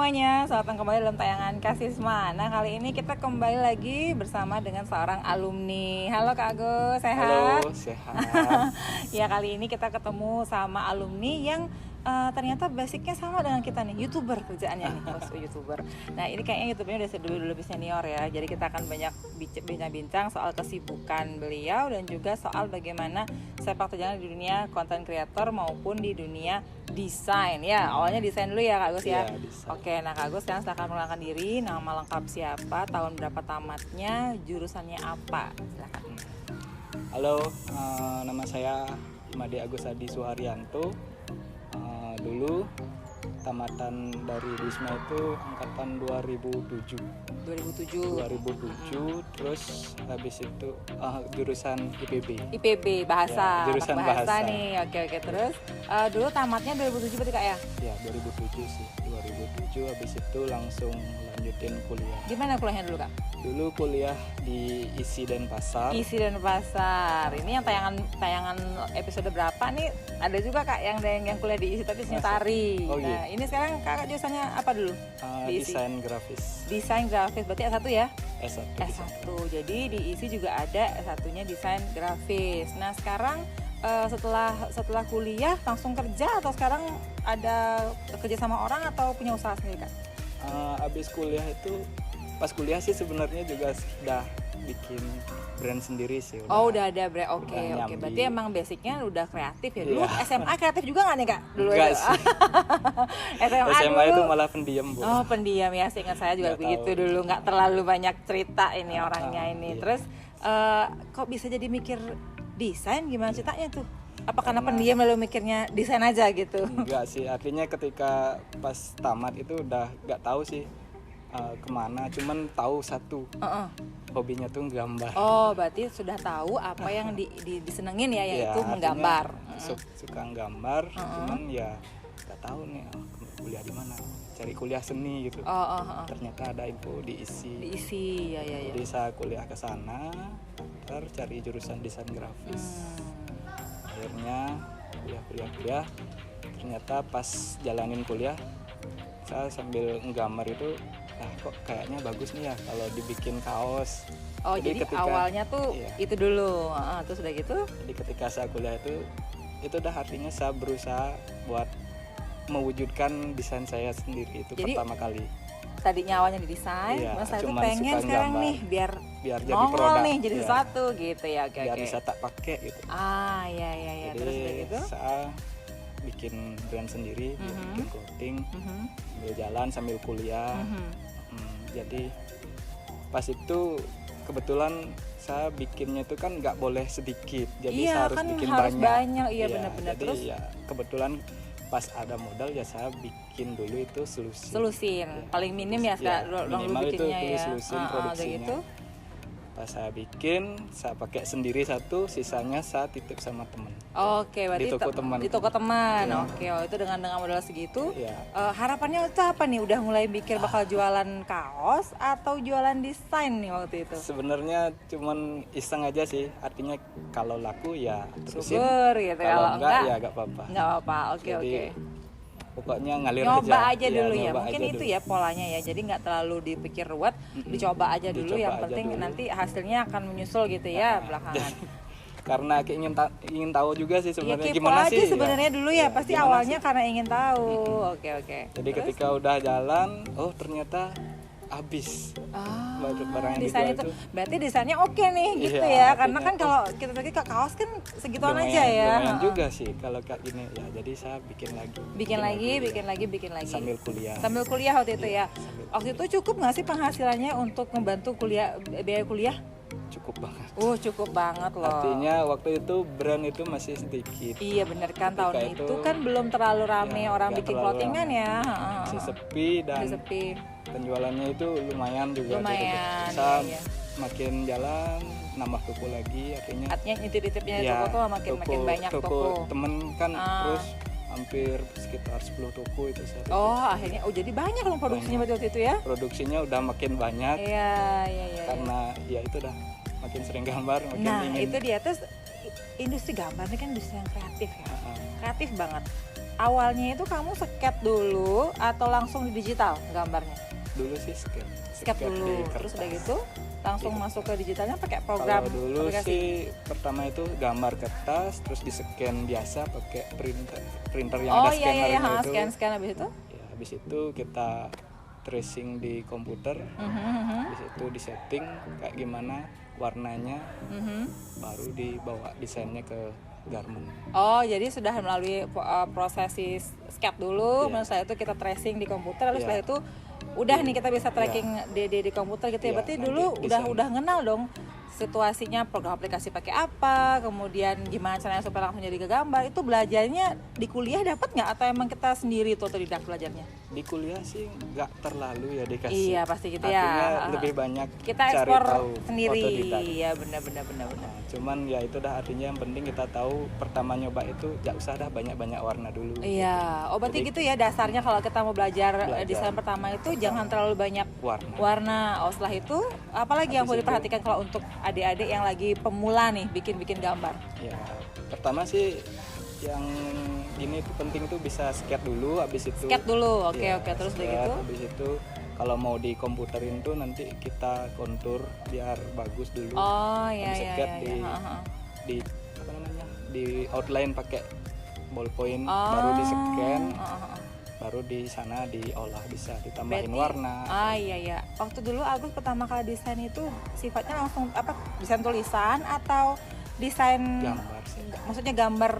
semuanya, selamat datang kembali dalam tayangan Kasisma. Nah, kali ini kita kembali lagi bersama dengan seorang alumni. Halo Kak Agus, sehat? Halo, sehat. Ya, kali ini kita ketemu sama alumni yang ternyata basicnya sama dengan kita nih, YouTuber kerjaannya nih, bos YouTuber. Nah, ini kayaknya YouTubernya udah lebih senior ya. Jadi kita akan banyak bincang-bincang soal kesibukan beliau dan juga soal bagaimana sepak terjangnya di dunia content creator maupun di dunia desain ya. Awalnya desain dulu ya Kak Agus ya. Oke, nah Kak Agus sekarang silahkan perkenalkan diri, nama lengkap siapa, tahun berapa tamatnya, jurusannya apa, silahkan. Halo, nama saya Imade Agus Adi Suharyanto. Dulu tamatan dari Wisma itu angkatan 2007, terus habis itu jurusan IPB bahasa, ya, jurusan bahasa nih. Oke, terus dulu tamatnya 2007 berarti Kak ya? Ya 2007 sih, 2007 habis itu langsung lanjutin kuliah. Gimana kuliahnya dulu Kak? Dulu kuliah di ISI Denpasar. Ini yang tayangan episode berapa nih? Ada juga Kak yang kuliah di ISI tapi tari. Oh, nah, ini sekarang Kakak jurusannya apa dulu? Di Desain grafis. Desain grafis berarti S1 ya? S1. Jadi di ISI juga ada S1-nya desain grafis. Nah, sekarang setelah kuliah langsung kerja atau sekarang ada kerja sama orang atau punya usaha sendiri Kak? Abis kuliah itu, pas kuliah sih sebenarnya juga sudah bikin brand sendiri sih. Udah ada brand. Oke. Berarti emang basicnya udah kreatif ya. Dulu SMA kreatif juga nggak nih Kak? Dulu enggak sih. SMA itu malah pendiam, Bu. Oh, pendiam ya. Seingat saya juga begitu dulu. Nggak terlalu banyak cerita ini orangnya ini. Iya. Terus kok bisa jadi mikir desain, gimana ceritanya tuh? Apa karena pendiam lalu mikirnya desain aja gitu? Enggak sih, artinya ketika pas tamat itu udah nggak tahu sih kemana, cuman tahu satu, hobinya tuh gambar. Oh, berarti sudah tahu apa yang disenengin ya, yaitu menggambar. Suka gambar, cuman ya nggak tahu nih kuliah di mana, cari kuliah seni gitu. Ternyata ada info di ISI. Ya. Jadi saya kuliah ke sana, cari jurusan desain grafis. Akhirnya kuliah, ternyata pas jalanin kuliah saya sambil nggambar itu, kok kayaknya bagus nih ya kalau dibikin kaos. Jadi awalnya tuh itu dulu, terus udah gitu. Jadi ketika saya kuliah itu udah artinya saya berusaha buat mewujudkan desain saya sendiri itu. Jadi, pertama kali. Tadinya awalnya di desain, terus saya tuh pengen sekarang gambar, nih biar jadi produk nih, jadi sesuatu gitu ya. Biar bisa tak pakai gitu. Iya. Jadi terus udah gitu saya bikin brand sendiri, bikin clothing, sambil jalan sambil kuliah. Jadi pas itu kebetulan saya bikinnya itu kan nggak boleh sedikit, jadi saya harus bikin banyak. Iya benar-benar. Jadi terus kebetulan pas ada modal ya saya bikin dulu itu selusin. Paling minim ya minimal itu selusin produksinya. Gitu. Pas saya bikin, saya pakai sendiri satu, sisanya saya titip sama teman. Oke, berarti di toko teman. Oke, itu dengan modal segitu. Harapannya itu apa nih? Udah mulai mikir bakal jualan kaos atau jualan desain nih waktu itu? Sebenarnya cuman iseng aja sih. Artinya kalau laku ya terusin. Syukur gitu. Kalau enggak ya enggak apa-apa. Enggak apa-apa. Oke. Pokoknya ngalir nyoba aja dulu ya. Mungkin itu ya polanya ya. Jadi nggak terlalu dipikir ruwet, dicoba aja dulu. Yang penting nanti hasilnya akan menyusul gitu ya belakangan. Karena ingin tahu juga sih sebenarnya gimana sih sebenarnya dulu ya. Pasti awalnya karena ingin tahu. Oke. Jadi ketika udah jalan, ternyata habis barang desain itu. Berarti desainnya oke nih gitu ya. Karena kan kalau kita pergi ke kaos kan segituan aja ya. Lumayan juga sih kalau kayak gini ya. Jadi saya bikin lagi. Sambil kuliah waktu itu ya. Waktu itu cukup nggak sih penghasilannya untuk membantu biaya kuliah? Cukup banget. Cukup banget loh. Artinya waktu itu brand itu masih sedikit. Iya bener kan, tahun itu kan belum terlalu rame orang bikin clothingan ya. Masih sepi dan penjualannya itu lumayan juga. Saya makin jalan nambah toko lagi, artinya intip-intipnya toko tuh makin banyak toko. Temen kan terus hampir sekitar 10 toko itu saya. Akhirnya jadi banyak dong produksinya waktu itu ya. Produksinya udah makin banyak. Iya. Karena ya itu udah makin sering gambar, makin ingin. Itu dia, terus industri gambar ini kan industri yang kreatif ya. Kreatif banget. awalnya itu kamu sket dulu atau langsung di digital gambarnya? Dulu sih sket dulu, terus udah gitu langsung masuk ke digitalnya pakai program. Kalau dulu aplikasi? Sih pertama itu gambar kertas, terus di scan biasa pakai printer yang ada scannernya itu. Scan habis itu? Ya, habis itu kita tracing di komputer, habis itu di setting kayak gimana warnanya, baru dibawa desainnya ke garment. Oh, jadi sudah melalui prosesi sketch dulu, setelah itu kita tracing di komputer, lalu setelah itu udah nih kita bisa tracking di komputer gitu ya. Berarti dulu udah kenal dong situasinya, program aplikasi pakai apa, kemudian gimana caranya supaya langsung jadi gambar. Itu belajarnya di kuliah dapat nggak atau emang kita sendiri tuh otodidak belajarnya? Di kuliah sih nggak terlalu ya dikasih. Iya pasti gitu. Artinya lebih banyak kita cari ekspor tahu sendiri. Otodidak. Iya benar. Cuman ya itu dah, artinya yang penting kita tahu pertama nyoba itu nggak usah dah banyak warna dulu. Iya. Oh berarti gitu ya dasarnya kalau kita mau belajar desain pertama itu jangan terlalu banyak warna. Oh setelah itu apalagi yang perlu diperhatikan kalau untuk adik-adik yang lagi pemula nih bikin gambar? Ya pertama sih yang ini tuh penting tuh bisa sketch dulu, habis itu sketch dulu. Oke, terus begitu habis itu kalau mau di komputerin tuh nanti kita kontur biar bagus dulu. Di apa namanya, di outline pakai ballpoint, baru di scan, baru di sana diolah, bisa ditambahin warna. Iya. Waktu dulu Agus pertama kali desain itu sifatnya langsung desain tulisan atau desain gambar sih. Maksudnya gambar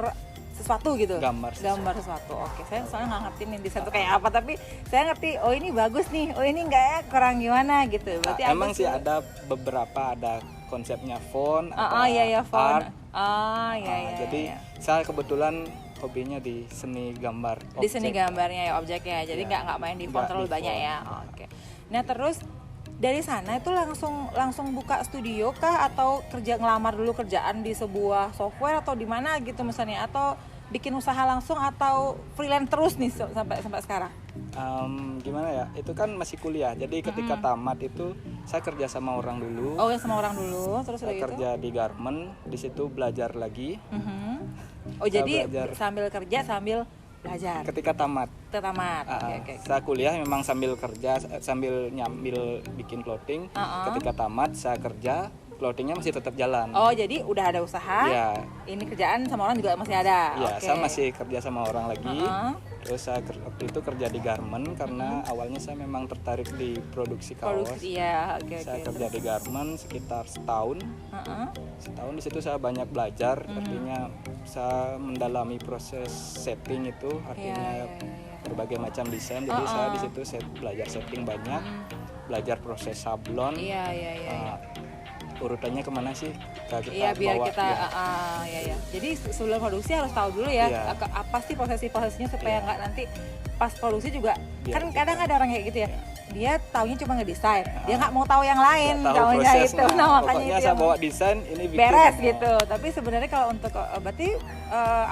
sesuatu gitu? Gambar sesuatu. Oke, saya soalnya nggak ngerti nih desain itu kayak apa, tapi saya ngerti, oh ini bagus nih, oh ini enggak ya, kurang gimana gitu. Berarti emang sih ada beberapa, ada konsepnya font, font. Jadi saya kebetulan hobinya di seni gambar objek. Di seni gambarnya ya, objeknya. Jadi nggak main di font terlalu banyak ya. Oke. Nah, terus dari sana itu langsung buka studio kah atau ngelamar dulu kerjaan di sebuah software atau di mana gitu misalnya, atau bikin usaha langsung atau freelance terus nih sampai sekarang? Gimana ya, itu kan masih kuliah, jadi ketika tamat itu saya kerja sama orang dulu. Sama orang dulu, terus saya kerja di garment, di situ belajar lagi. Jadi sambil kerja sambil belajar. Ketika tamat. Oke. Saya kuliah memang sambil kerja, sambil nyambil bikin clothing. Ketika tamat saya kerja, clothingnya masih tetap jalan. Oh, jadi udah ada usaha. Iya. Ini kerjaan sama orang juga masih ada. Iya, saya masih kerja sama orang lagi. Terus saya waktu itu kerja di garment karena awalnya saya memang tertarik di produksi kaos. Saya kerja di garment sekitar setahun. Setahun di situ saya banyak belajar. Artinya saya mendalami proses setting itu, artinya berbagai macam desain. Jadi saya di situ belajar setting banyak, belajar proses sablon. Urutannya kemana sih? Biar bawa, kita Jadi sebelum produksi harus tahu dulu ya, apa sih posisinya supaya nggak nanti pas produksi juga kan kadang ada orang kayak gitu ya. Dia taunya cuma ngedesain, dia nggak mau tahu yang lain, taunya itu. Nah, makanya saya bawa desain ini bikin beres gitu. Tapi sebenarnya kalau untuk berarti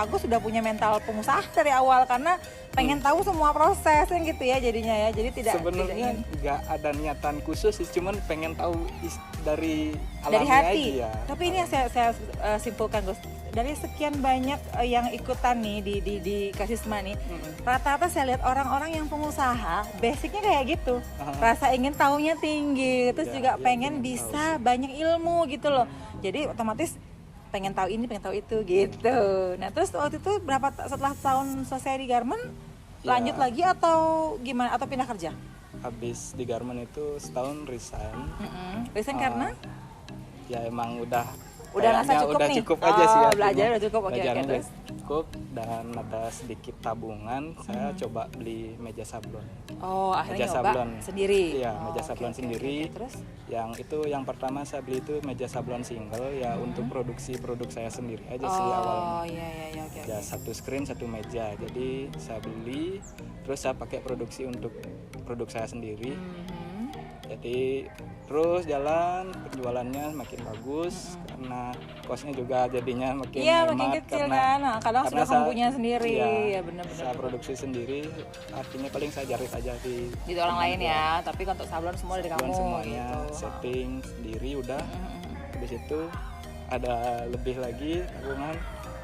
Agus sudah punya mental pengusaha dari awal karena pengen tahu semua proses yang gitu ya jadinya ya. Jadi sebenarnya nggak ada niatan khusus sih, cuman pengen tahu dari dari hati aja, ya. Tapi ini yang saya simpulkan, Gus, dari sekian banyak yang ikutan nih di Kasisma nih, rata-rata saya lihat orang-orang yang pengusaha basicnya kayak gitu, rasa ingin tahunya tinggi, terus juga pengen bisa banyak ilmu gitu loh. Jadi otomatis pengen tahu ini, pengen tahu itu gitu. Nah terus waktu itu setelah tahun selesai di garment lanjut lagi atau gimana, atau pindah kerja? Habis di garment itu setahun resign. Resign karena? Ya emang udah ngerasa cukup aja sih ya. Belajar udah cukup. Belajarnya udah cukup dan ada sedikit tabungan. Saya coba beli meja sablon. Akhirnya nyoba sendiri. Iya, meja sablon sendiri. Terus? Yang pertama saya beli itu meja sablon single ya, untuk produksi produk saya sendiri aja sih awalnya. Ya satu screen satu meja. Jadi saya beli, terus saya pakai produksi untuk produk saya sendiri. Jadi terus jalan, penjualannya makin bagus karena kosnya juga jadinya makin hemat kecil kan. Kadang sudah punya sendiri benar-benar. Saya produksi sendiri, artinya paling saya jahit aja di orang lain ya. Tapi untuk sablon semua dari kamu semuanya gitu. Setting sendiri udah. Habis itu ada lebih lagi tabungan,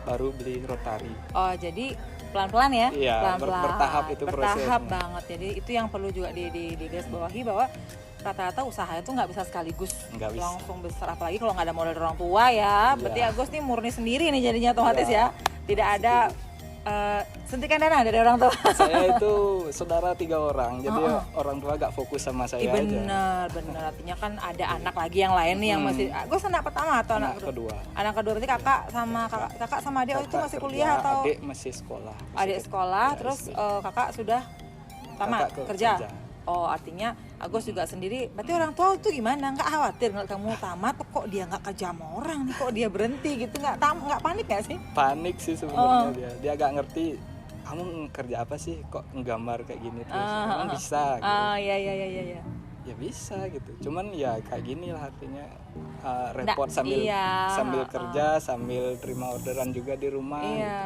baru beli rotari. Oh, jadi pelan-pelan ya? Iya, pelan-pelan. Bertahap itu prosesnya. Bertahap banget. Jadi itu yang perlu juga digarisbawahi bahwa rata-rata usaha itu nggak bisa sekaligus langsung besar, apalagi kalau nggak ada modal orang tua ya. Berarti Agus nih murni sendiri nih jadinya otomatis ya. Tidak ada sentikan dana dari orang tua. Saya itu saudara 3 orang, jadi orang tua gak fokus sama saya aja. Bener, artinya kan ada anak lagi yang lain nih yang masih. Gue anak pertama atau anak kedua? Anak kedua berarti kakak sama adik itu masih kuliah atau? Adik masih sekolah. Adik sekolah, terus kakak sudah tamat kerja. Oh, artinya Agus juga sendiri. Berarti orang tua itu gimana? Nggak khawatir nggak kamu tamat kok dia nggak kerja sama orang nih, kok dia berhenti gitu? Nggak panik nggak sih? Panik sih sebenarnya dia nggak ngerti. Kamu kerja apa sih? Kok nggambar kayak gini terus? Emang bisa? Gitu. Iya. Ya bisa gitu. Cuman ya kayak gini lah artinya repot sambil kerja, sambil terima orderan juga di rumah. Iya.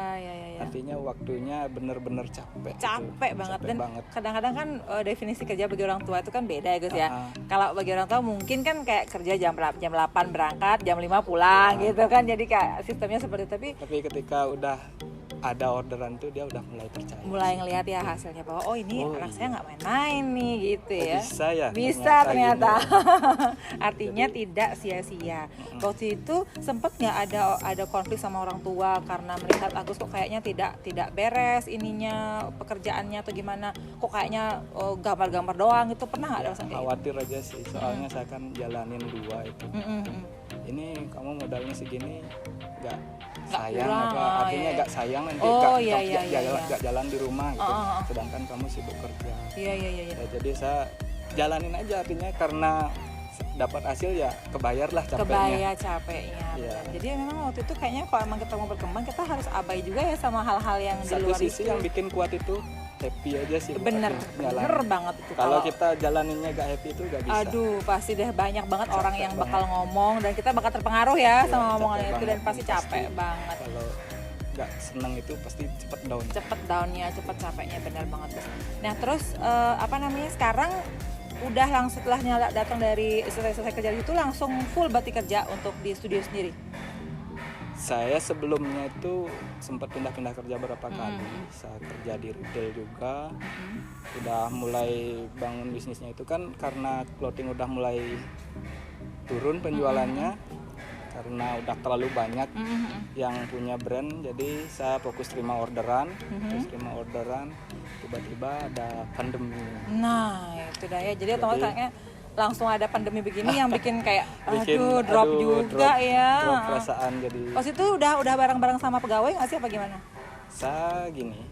Artinya waktunya bener-bener capek. Capek banget. Dan kadang-kadang kan definisi kerja bagi orang tua itu kan beda ya Gus ya. Kalau bagi orang tua mungkin kan kayak kerja jam 8 berangkat, jam 5 pulang gitu kan. Jadi kayak sistemnya seperti itu. Tapi ketika udah ada orderan tuh dia udah mulai percaya. Mulai ngelihat ya hasilnya bahwa ini anak saya nggak main-main nih gitu ya. Bisa ya. Bisa ternyata. Artinya tidak sia-sia. Waktu itu sempet nggak ada konflik sama orang tua karena melihat Agus kok kayaknya tidak beres ininya pekerjaannya atau gimana? Kok kayaknya gambar-gambar doang itu pernah nggak ada rasanya? Khawatir aja sih. Soalnya saya kan jalanin 2 itu. Ini kamu modalnya segini nggak sayang apa artinya nggak sayang nanti nggak jalan di rumah gitu. Sedangkan kamu sibuk kerja. Iya. Ya, jadi saya jalanin aja artinya karena dapat hasil ya kebayar lah capeknya. Ya. Jadi memang waktu itu kayaknya kalau emang kita mau berkembang kita harus abai juga ya sama hal-hal yang di luar itu. Satu sisi yang bikin kuat itu happy aja sih. Bener banget itu. Kalau kita jalaninnya gak happy itu gak bisa. Aduh, pasti deh banyak banget orang yang bakal ngomong dan kita bakal terpengaruh ya sama omongan itu dan pasti capek banget. Kalau gak seneng itu pasti cepet down. Cepet downnya, cepet capeknya, benar banget. Nah terus sekarang udah langsung setelahnya datang dari selesai kerja itu langsung full berarti kerja untuk di studio sendiri? Saya sebelumnya itu sempat pindah-pindah kerja berapa kali. Saya kerja di retail juga. Udah mulai bangun bisnisnya itu kan karena clothing udah mulai turun penjualannya. Karena udah terlalu banyak yang punya brand, jadi saya fokus terima orderan. Tiba-tiba ada pandemi. Nah itu dah ya, jadi otomatis kayaknya langsung ada pandemi begini yang bikin kayak drop juga ya. Drop perasaan jadi. Pas itu udah bareng-bareng sama pegawai nggak sih apa gimana? Saya gini,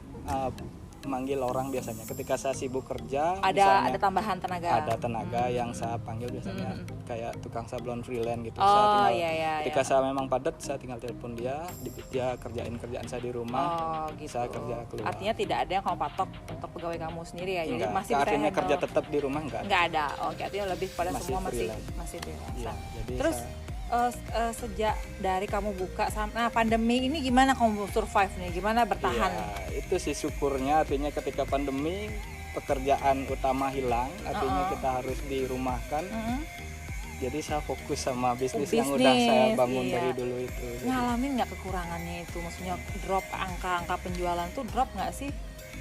manggil orang biasanya ketika saya sibuk kerja ada tambahan tenaga. Ada tenaga yang saya panggil biasanya kayak tukang sablon freelance gitu. Ketika saya memang padat saya tinggal telepon dia kerjain kerjaan saya di rumah. Gitu. Saya kerja keluar. Artinya tidak ada yang kamu patok untuk pegawai kamu sendiri ya. Jadi masih artinya kerja tetap di rumah enggak ada. Oke, artinya lebih pada semua masih freelance. Iya, terus sejak dari kamu buka pandemi ini gimana kamu survive nih? Gimana bertahan? Ya, itu sih syukurnya artinya ketika pandemi pekerjaan utama hilang, artinya kita harus dirumahkan. Jadi saya fokus sama bisnis yang udah saya bangun dari dulu itu. Ngalamin nggak kekurangannya itu? Maksudnya drop angka penjualan tuh drop nggak sih?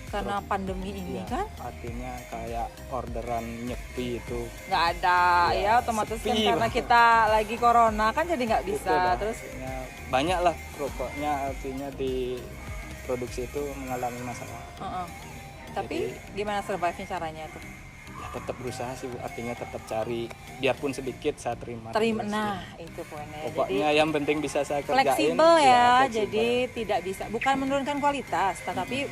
Karena pandemi ini kan? Artinya kayak orderan nyepi itu nggak ada ya otomatis kan karena kita lagi corona kan jadi nggak bisa. Terus banyak lah pokoknya artinya di produksi itu mengalami masalah. Tapi gimana survive-nya caranya tuh? Ya tetap berusaha sih, artinya tetap cari biarpun sedikit saya terima. Nah itu poinnya. Pokoknya jadi, yang penting bisa saya kerjain. Fleksibel ya, jadi tidak bisa bukan menurunkan kualitas, tetapi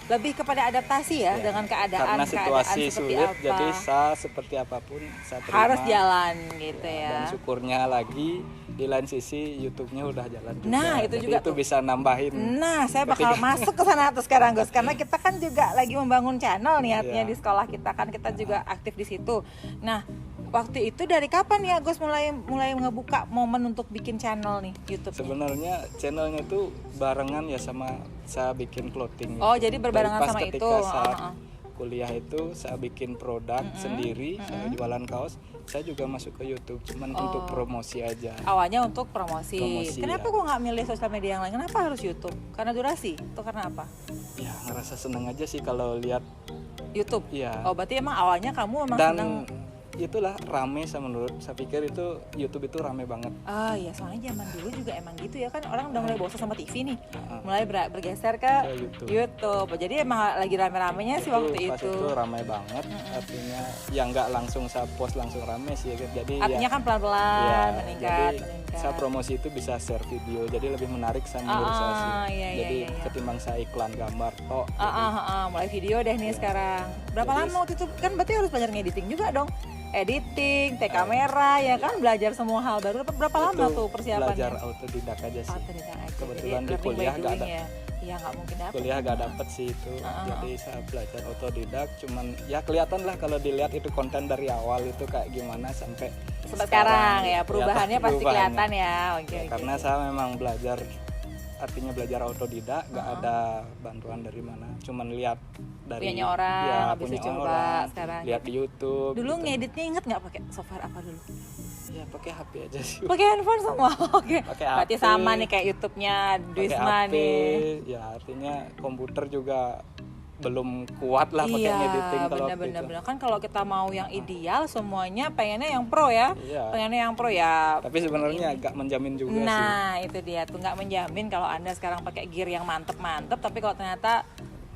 lebih kepada adaptasi ya dengan keadaan situasi seperti sulit, apa. jadi saya seperti apapun saya terima. Harus jalan gitu ya. Dan syukurnya lagi di lain sisi YouTube-nya udah jalan juga. Nah itu jadi juga itu bisa nambahin. Nah saya bakal masuk ke sana tuh sekarang Gus, karena kita kan juga lagi membangun channel niatnya di sekolah kita kan kita juga aktif di situ. Nah waktu itu dari kapan ya Gus mulai ngebuka momen untuk bikin channel nih YouTube? Sebenarnya channelnya tuh barengan ya sama saya bikin clothing. Oh jadi berbarengan sama itu. Ketika saya kuliah itu saya bikin produk sendiri, saya jualan kaos, saya juga masuk ke YouTube, cuman untuk promosi aja. Awalnya untuk promosi. Kenapa kok nggak milih sosial media yang lain? Kenapa harus YouTube? Karena durasi? Atau karena apa? Ya ngerasa seneng aja sih kalau lihat YouTube. Iya. Oh berarti emang awalnya kamu memang seneng. Itulah rame, saya pikir itu YouTube itu rame banget. Iya, soalnya zaman dulu juga emang gitu ya kan, orang udah mulai bosan sama TV nih, mulai bergeser ke YouTube. Jadi emang lagi rame-ramenya sih waktu pas itu rame banget, artinya yang nggak langsung saya post langsung rame sih, jadi artinya kan pelan-pelan meningkat. Saya promosi itu bisa share video, jadi lebih menarik menurut saya sih. Jadi ketimbang saya iklan gambar mulai video deh nih sekarang. Berapa lama waktu itu? Kan berarti harus belajar ngediting juga dong. Editing, take kamera, ya kan, belajar semua hal baru. Berapa lama tuh persiapannya? Belajar autodidak aja sih. Kebetulan di kuliah nggak ada. Ya nggak mungkin dapet. Kuliah nggak dapet sih itu. Jadi saya belajar autodidak. Cuman ya kelihatan lah kalau dilihat itu konten dari awal itu kayak gimana sampai sekarang ya perubahannya pasti kelihatan ya. Karena saya memang belajar. Artinya belajar autodidak, nggak ada bantuan dari mana, cuman lihat dari punya orang, habis itu coba sekarang. Lihat di YouTube. Dulu ngeditnya inget nggak pakai software apa dulu? Ya pakai HP aja sih. Pakai handphone semua, oke. Berarti sama nih kayak YouTube-nya Duisma nih. Ya artinya komputer juga belum kuat lah pakai ngediting kalau bener-bener kan kalau kita mau yang ideal semuanya pengennya yang pro ya, pengennya yang pro ya. Tapi sebenarnya agak menjamin juga sih. Nah itu dia tuh, nggak menjamin kalau Anda sekarang pakai gear yang mantep-mantep, tapi kalau ternyata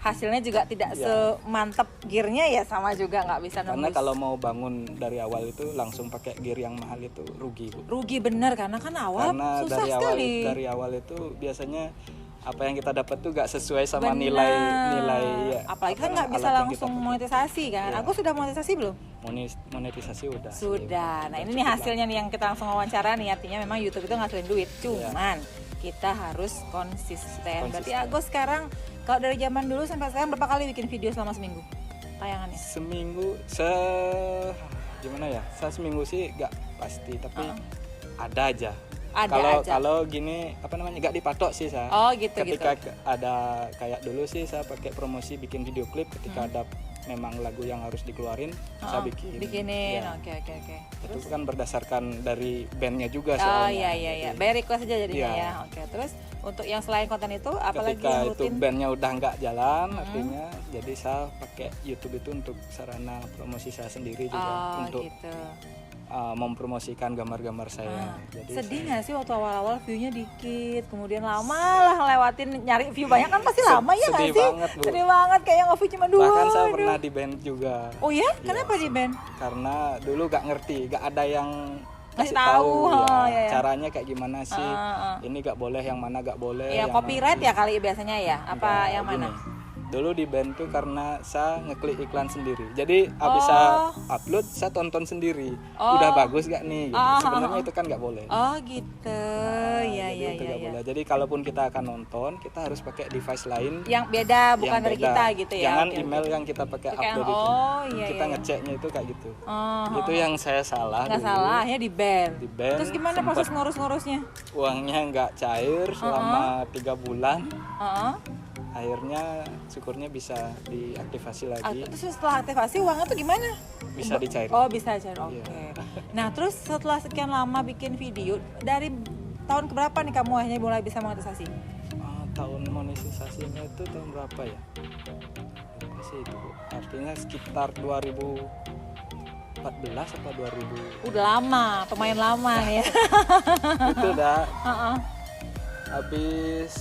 hasilnya juga tidak semantep gearnya ya sama juga nggak bisa nembus. Karena kalau mau bangun dari awal itu langsung pakai gear yang mahal itu rugi, Bu. Rugi bener, karena kan awal karena susah sekali. Dari awal itu biasanya apa yang kita dapat tuh gak sesuai sama nilai ya. Apalagi kan nggak bisa langsung monetisasi kan. Aku sudah monetisasi belum? Monetisasi sudah. Nah ini nih hasilnya nih yang kita langsung wawancara nih, artinya memang YouTube itu ngasilin duit, cuman kita harus konsisten. Berarti Agus sekarang kalau dari zaman dulu sampai sekarang berapa kali bikin video selama seminggu tayangannya? Seminggu gimana ya, saya seminggu sih gak pasti, tapi ada aja. Kalau gini nggak dipatok sih saya. Ketika ada kayak dulu sih saya pakai promosi bikin video klip, ketika ada memang lagu yang harus dikeluarin saya bikinin. Oke. Itu kan berdasarkan dari bandnya juga soalnya. Iya. Bayar request aja jadinya ya. Oke. Terus untuk yang selain konten itu apalagi yang rutin? Ketika itu bandnya udah nggak jalan, artinya jadi saya pakai YouTube itu untuk sarana promosi saya sendiri juga untuk mempromosikan gambar-gambar saya. Jadi sedih nggak sih waktu awal-awal viewnya dikit, kemudian lama lah ngelewatin nyari view banyak kan pasti lama ya nggak sih? Sedih banget kayak nge-view cuma 2. Bahkan saya pernah di band juga. Oh ya? Kenapa di band? Karena dulu nggak ngerti, nggak ada yang kasih tahu caranya kayak gimana sih. Ini nggak boleh, yang mana nggak boleh. Ya copyright ya kali biasanya ya. Apa yang mana? Dulu di band tuh karena saya ngeklik iklan sendiri, jadi abis saya upload saya tonton sendiri, udah bagus gak nih gitu. Sebenarnya itu kan nggak boleh. Gitu. Boleh. Jadi kalaupun kita akan nonton, kita harus pakai device lain yang beda, bukan dari kita gitu ya. Jangan email yang kita pakai upload itu. Kita ngeceknya itu kayak gitu. Itu yang saya salah. Nggak salah ya, di ban. Terus gimana proses ngurus-ngurusnya? Uangnya nggak cair selama 3 bulan. Akhirnya syukurnya bisa diaktifasi lagi. Terus setelah aktivasi uangnya tuh gimana? Bisa dicair. Bisa cair. Oke. Nah terus setelah sekian lama bikin video, dari tahun keberapa nih kamu akhirnya mulai bisa monetisasi? Tahun monetisasinya itu tahun berapa ya? Masih itu, artinya sekitar 2014 atau 2000. Udah lama, pemain lama ya. Itu udah. Habis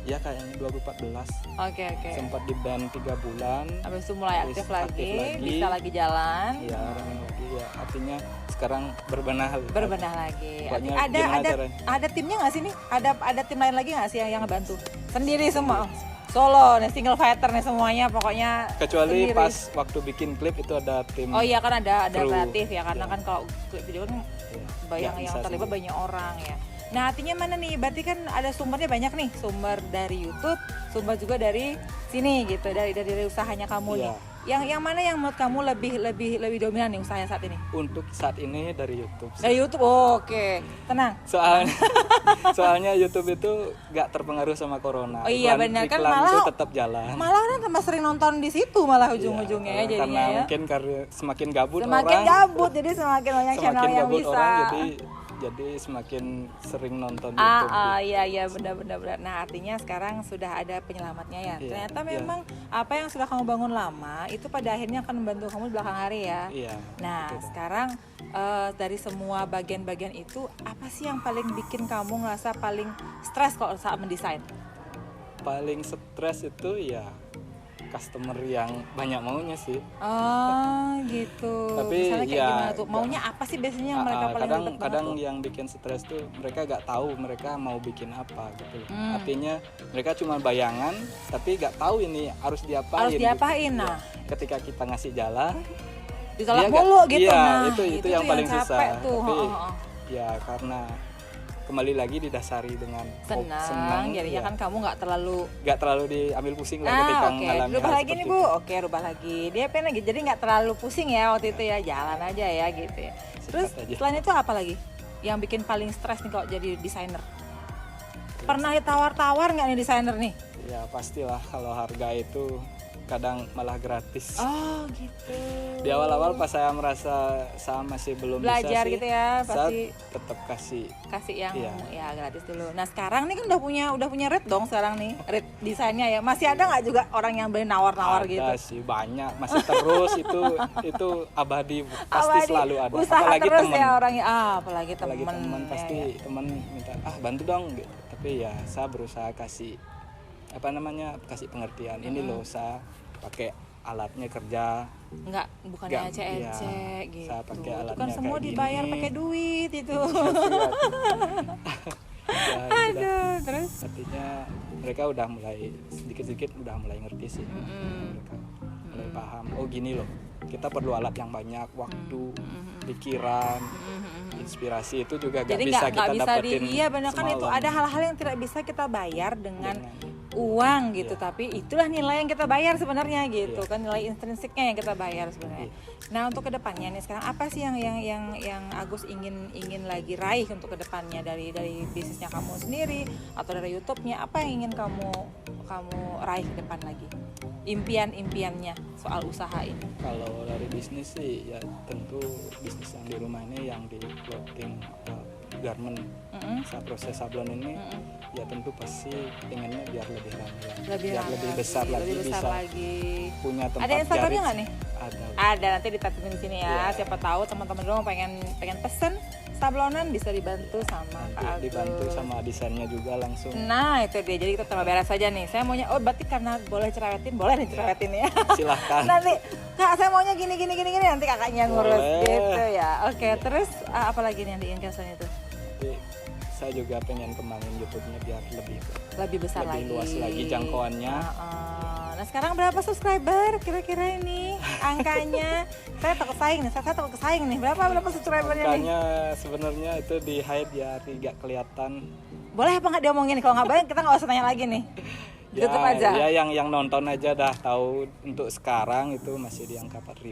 ya kayaknya 2014. Oke. Sempat di band 3 bulan. Habis itu mulai aktif lagi, bisa lagi jalan. Iya, running lagi ya. Artinya sekarang berbenah lagi. Ada timnya nggak sih nih? Ada tim lain lagi nggak sih yang ngebantu? Sendiri semua. Solo nih, single fighter nih semuanya pokoknya. Kecuali sendiri. pas waktu bikin klip itu ada tim. Oh iya kan ada kreatif ya, karena kan kalau klip video kan yang terlibat banyak orang ya. Nah artinya mana nih, berarti kan ada sumbernya banyak nih, sumber dari YouTube, sumber juga dari sini gitu, dari usahanya kamu nih. Yang mana yang menurut kamu lebih dominan nih usahanya saat ini? Untuk saat ini dari YouTube. Dari YouTube, oke. Tenang. Soalnya YouTube itu nggak terpengaruh sama corona. Oh iya benar kan, malah itu tetap jalan. Malah kan tambah sering nonton di situ malah ujung-ujungnya ya jadinya ya. Mungkin karena semakin gabut jadi semakin banyak channel yang bisa. Orang, jadi semakin sering nonton YouTube. Iya benar. Nah artinya sekarang sudah ada penyelamatnya ya. Ternyata memang apa yang sudah kamu bangun lama itu pada akhirnya akan membantu kamu di belakang hari ya. Nah sekarang dari semua bagian-bagian itu apa sih yang paling bikin kamu ngerasa paling stres kalau saat mendesain? Paling stres itu ya customer yang banyak maunya sih. Oh gitu. Tapi misalnya kayak gimana tuh? Maunya apa sih biasanya yang mereka paling kadang yang bikin stres tuh mereka gak tahu mereka mau bikin apa gitu. Artinya mereka cuma bayangan tapi gak tahu ini harus diapain. Gitu. Nah, ketika kita ngasih jalan ditolak mulu gitu. Nah, itu yang paling susah. Tuh. Tapi ya karena kembali lagi didasari dengan senang jadinya kan kamu nggak terlalu diambil pusing lah ketika mengalami rubah lagi nih Bu, rubah lagi dia pengen lagi, jadi nggak terlalu pusing ya waktu itu ya, jalan aja ya gitu ya. Terus selain itu apa lagi yang bikin paling stres nih kalau jadi desainer? Pernah ditawar-tawar nggak nih desainer nih? Ya pastilah, kalau harga itu kadang malah gratis. Oh gitu. Di awal-awal pas saya merasa saya masih belum belajar bisa sih, gitu ya, pasti tetap kasih yang ya gratis dulu. Nah sekarang nih kan udah punya rate dong sekarang nih, rate desainnya ya. Masih ada nggak juga orang yang beli nawar-nawar gitu? Ada sih, banyak, masih terus itu abadi, pasti selalu ada. Usaha apalagi terus temen. Ya orangnya, apalagi teman pasti teman minta bantu dong gitu. Tapi ya saya berusaha kasih pengertian. Ini loh saya pakai alatnya kerja, bukannya ecek gitu. Saya pakai alatnya kan semua dibayar pakai duit itu. Aduh, terus artinya mereka udah mulai sedikit-sedikit udah mulai ngerti sih. Mereka mulai paham, oh gini loh, kita perlu alat yang banyak, waktu, pikiran, inspirasi itu juga gak bisa kita dapetin. Iya benar kan, itu ada hal-hal yang tidak bisa kita bayar dengan uang gitu, tapi itulah nilai yang kita bayar sebenarnya gitu kan, nilai intrinsiknya yang kita bayar sebenarnya. Nah untuk kedepannya nih sekarang apa sih yang Agus ingin lagi raih untuk kedepannya dari bisnisnya kamu sendiri atau dari YouTube-nya? Apa yang ingin kamu raih ke depan lagi? Impiannya soal usaha ini? Kalau dari bisnis sih ya tentu bisnis yang di rumah ini yang di clothing garment, proses sablon ini ya tentu pasti pengennya biar lebih ramai, biar lebih besar lagi, punya tempat. Ada Instagramnya nggak nih? Ada, nanti ditampilin di sini ya. Siapa tahu teman-teman dulu pengen pesen sablonan bisa dibantu sama Kak Agus. Dibantu sama desainnya juga langsung. Nah itu dia, jadi kita tambah beres saja nih. Saya maunya, berarti karena boleh cerewetin ya. Silahkan. Nanti Kak saya maunya gini nanti kakaknya ngurus gitu ya. Oke, terus apa lagi nih yang diinginkan selain itu? Saya juga pengen kembangin YouTube-nya biar lebih besar, lebih luas lagi jangkauannya. Nah sekarang berapa subscriber kira-kira ini angkanya? Saya takut kesaing nih. Berapa subscribernya nih? Angkanya sebenarnya itu di hide ya, tidak kelihatan. Boleh apa nggak diomongin? Kalau nggak banyak kita nggak usah tanya lagi nih. Tutup aja. Ya yang nonton aja dah tahu. Untuk sekarang itu masih di angka 4.000.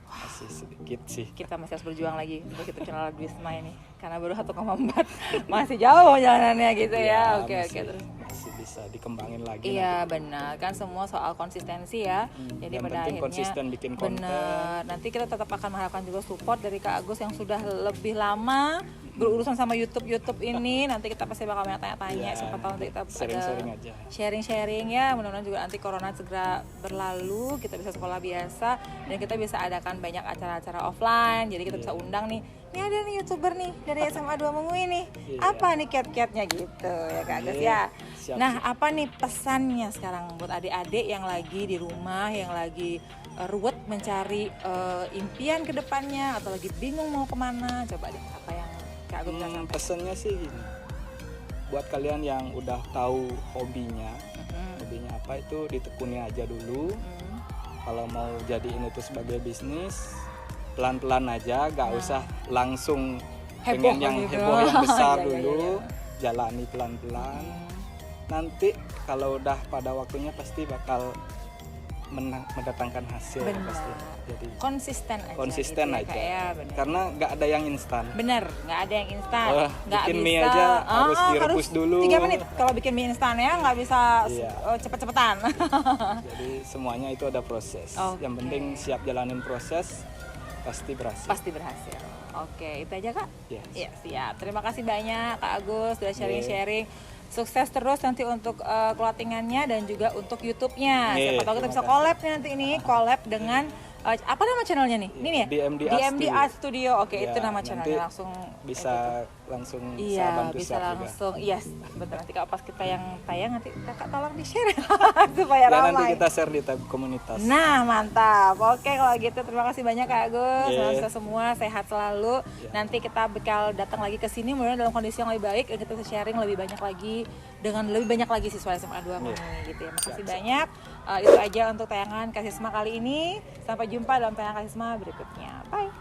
Masih sedikit sih. Kita masih harus berjuang lagi untuk YouTube channel Agwisma ini karena baru 1,4 masih jauh jalanannya gitu ya. Oke terus masih bisa dikembangin lagi. Iya benar kan, semua soal konsistensi ya. Jadi pada akhirnya konsisten bikin konten. Benar. Nanti kita tetap akan mengharapkan juga support dari Kak Agus yang sudah lebih lama berurusan sama YouTube ini. Nanti kita pasti bakal banyak tanya-tanya, siapa tahu nanti kita ada sharing ya. Mudah-mudahan juga nanti corona segera berlalu, kita bisa sekolah biasa dan kita bisa adakan banyak acara-acara offline. Jadi kita bisa undang nih ada nih YouTuber nih dari SMA 2 Mengui nih. Apa nih kiat-kiatnya gitu ya Kak Agus ya. Siap. Nah, apa nih pesannya sekarang buat adik-adik yang lagi di rumah, yang lagi ruwet mencari impian ke depannya atau lagi bingung mau kemana? Coba deh, apa yang Kak Agus bisa sampaikan? Pesannya sih gini, buat kalian yang udah tahu hobinya apa itu ditekuni aja dulu. Kalau mau jadiin itu sebagai bisnis, pelan-pelan aja, gak usah langsung pengen yang heboh yang besar dulu. Jalani pelan-pelan. Nanti kalau udah pada waktunya pasti bakal mendatangkan hasil pasti. Jadi konsisten aja. Konsisten gitu aja. Ya, karena nggak ada yang instan. Bener, nggak ada yang instan. Nggak bikin bisa, mie aja harus direbus dulu. 3 menit kalau bikin mie instan ya, nggak bisa cepet-cepetan. Jadi semuanya itu ada proses. Yang penting siap jalanin proses, pasti berhasil. Pasti berhasil. Oke, itu aja Kak? Yes. Ya, siap. Terima kasih banyak Kak Agus sudah sharing-sharing. Sukses terus nanti untuk clothingannya dan juga untuk YouTube-nya. Siapa tahu kita bisa collab nanti ini, collab dengan apa nama channelnya nih? Ini nih ya? DMD Art Studio. Oke, itu nama channelnya, langsung bisa langsung bisa langsung. Yes, betul. Nanti kalau pas kita yang tayang nanti Kakak tolong di-share supaya ramai. Nanti kita share di tab komunitas. Nah, mantap. Oke, kalau gitu terima kasih banyak Kak Agus. Semoga semua sehat selalu. Nanti kita bakal datang lagi ke sini mudah-mudahan dalam kondisi yang lebih baik dan kita sharing lebih banyak lagi dengan lebih banyak lagi siswa SMA 2 memenuhi gitu ya. Makasih banyak. Itu aja untuk tayangan Kasisma kali ini. Sampai jumpa dalam tayangan Kasisma berikutnya. Bye.